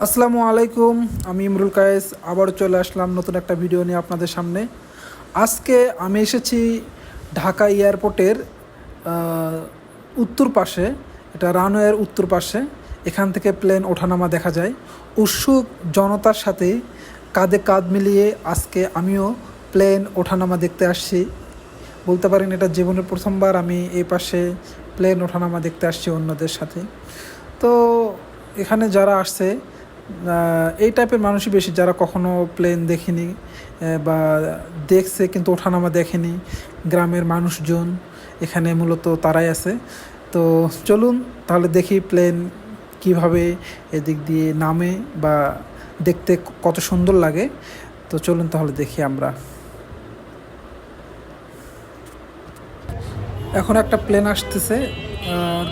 আসসালামু আলাইকুম। আমি ইমরুল কায়েস আবার চলে আসলাম নতুন একটা ভিডিও নিয়ে আপনাদের সামনে। আজকে আমি এসেছি ঢাকা এয়ারপোর্টের উত্তর পাশে, এটা রানওয়ের উত্তর পাশে। এখান থেকে প্লেন ওঠানামা দেখা যায়। উৎসুক জনতার সাথে কাঁধে কাঁধ মিলিয়ে আজকে আমিও প্লেন ওঠানামা দেখতে আসছি। বলতে পারেন এটা জীবনের প্রথমবার আমি এই পাশে প্লেন ওঠানামা দেখতে আসছি অন্যদের সাথে। তো এখানে যারা আসছে এই টাইপের মানুষই বেশি, যারা কখনো প্লেন দেখেনি বা দেখছে কিন্তু ওঠানামা দেখেনি। গ্রামের মানুষজন এখানে মূলত তারাই আছে। তো চলুন তাহলে দেখি প্লেন কিভাবে এদিক দিয়ে নামে বা দেখতে কত সুন্দর লাগে। তো চলুন তাহলে দেখি আমরা। এখন একটা প্লেন আসতেছে,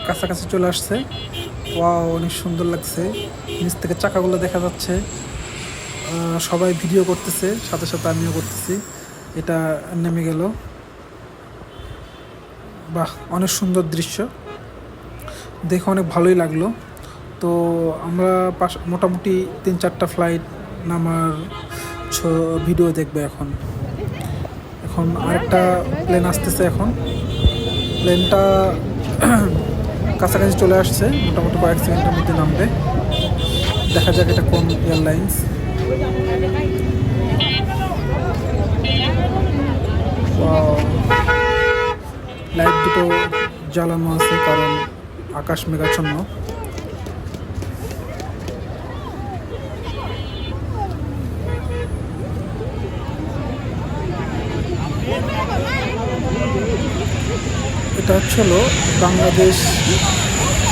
কাছাকাছি চলে আসছে। ওয়াও, অনেক সুন্দর লাগছে। নিচ থেকে চাকাগুলো দেখা যাচ্ছে। সবাই ভিডিও করতেছে, সাথে সাথে আমিও করতেছি। এটা নেমে গেল। বাহ, অনেক সুন্দর দৃশ্য, দেখে অনেক ভালোই লাগলো। তো আমরা মোটামুটি 3-4টা ফ্লাইট নামার ভিডিও দেখবো। এখন আরেকটা প্লেন আসতেছে। এখন প্লেনটা কাছাকাছি চলে আসছে, মোটামুটি কয়েক সেকেন্ডের মধ্যে নামবে। দেখা যাক এটা কোন এয়ারলাইন্স। লাইট দুটো জ্বালানো আছে কারণ আকাশ মেঘাচ্ছন্ন। এটা হচ্ছিল বাংলাদেশ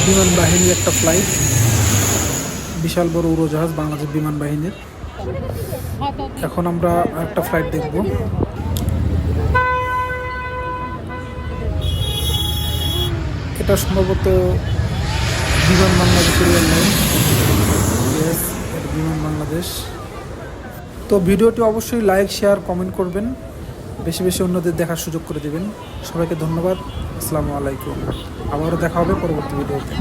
বিমান বাহিনীর একটা ফ্লাইট, বিশাল বড় উড়োজাহাজ বাংলাদেশ বিমান বাহিনীর। এখন আমরা একটা ফ্লাইট দেখব। এটা সম্ভবত বিমান বাংলাদেশের এয়ারলাইন। বিমান বাংলাদেশ। তো ভিডিওটি অবশ্যই লাইক, শেয়ার, কমেন্ট করবেন, বেশি বেশি অন্যদের দেখার সুযোগ করে দেবেন। সবাইকে ধন্যবাদ। আসসালামু আলাইকুম। আবারও দেখা হবে পরবর্তী ভিডিওতে।